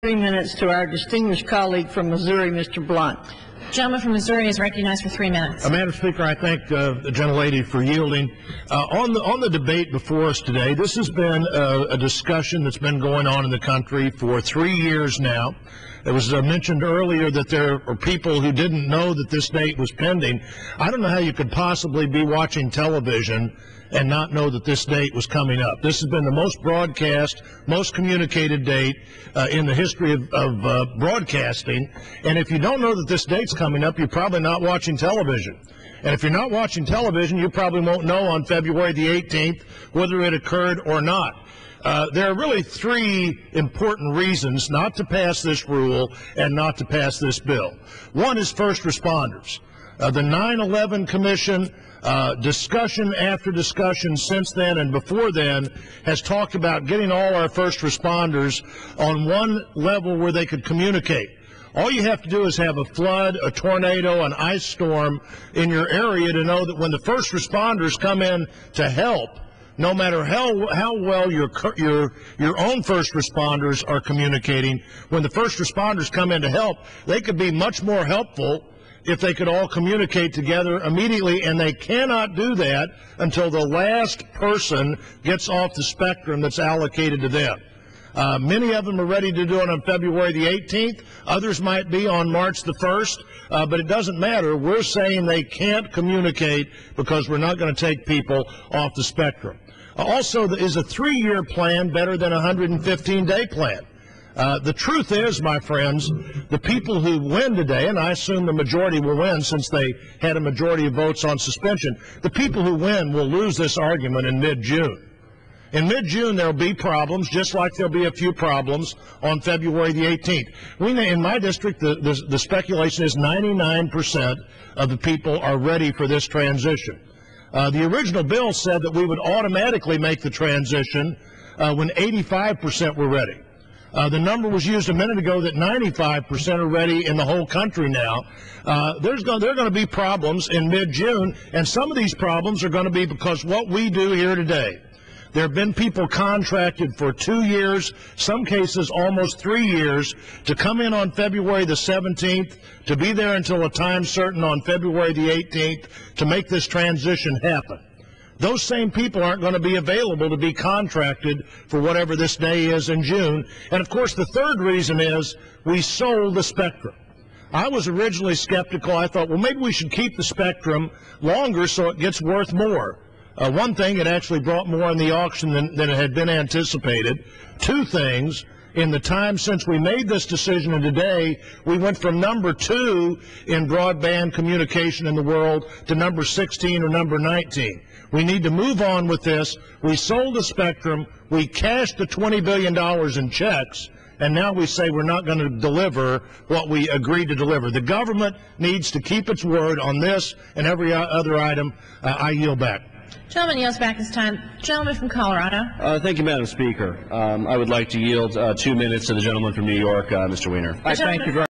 3 minutes to our distinguished colleague from Missouri, Mr. Blunt. The gentleman from Missouri is recognized for 3 minutes. Madam Speaker, I thank the gentlelady for yielding. On the debate before us today, this has been a discussion that's been going on in the country for 3 years now. It was mentioned earlier that there are people who didn't know that this date was pending. I don't know how you could possibly be watching television and not know that this date was coming up. This has been the most broadcast, most communicated date in the history of broadcasting. And if you don't know that this date's coming up, you're probably not watching television. And if you're not watching television, you probably won't know on February the 18th whether it occurred or not. There are really three important reasons not to pass this rule and not to pass this bill. One is first responders. The 9/11 Commission, discussion after discussion since then and before then, has talked about getting all our first responders on one level where they could communicate. All you have to do is have a flood, a tornado, an ice storm in your area to know that when the first responders come in to help, no matter how well your own first responders are communicating, when the first responders come in to help, they could be much more helpful if they could all communicate together immediately, and they cannot do that until the last person gets off the spectrum that's allocated to them. Many of them are ready to do it on February the 18th. Others might be on March the 1st, but it doesn't matter. We're saying they can't communicate because we're not going to take people off the spectrum. Also, is a 3-year plan better than a 115-day plan? The truth is, my friends, the people who win today, and I assume the majority will win since they had a majority of votes on suspension, the people who win will lose this argument in mid-June. In mid-June, there will be problems, just like there will be a few problems on February the 18th. In my district, the speculation is 99% of the people are ready for this transition. The original bill said that we would automatically make the transition when 85% were ready. The number was used a minute ago that 95% are ready in the whole country now. There are going to be problems in mid-June, and some of these problems are going to be because what we do here today. There have been people contracted for 2 years, some cases almost 3 years, to come in on February the 17th, to be there until a time certain on February the 18th to make this transition happen. Those same people aren't going to be available to be contracted for whatever this day is in June. And, of course, the third reason is we sold the spectrum. I was originally skeptical. I thought, well, maybe we should keep the spectrum longer so it gets worth more. One thing, it actually brought more in the auction than it had been anticipated. Two things, in the time since we made this decision and today, we went from number 2 in broadband communication in the world to number 16 or number 19. We need to move on with this. We sold the spectrum. We cashed the $20 billion in checks. And now we say we're not going to deliver what we agreed to deliver. The government needs to keep its word on this and every other item. I yield back. Gentleman yields back this time. Gentleman from Colorado. Thank you, Madam Speaker. I would like to yield 2 minutes to the gentleman from New York, Mr. Weiner. I thank you very much.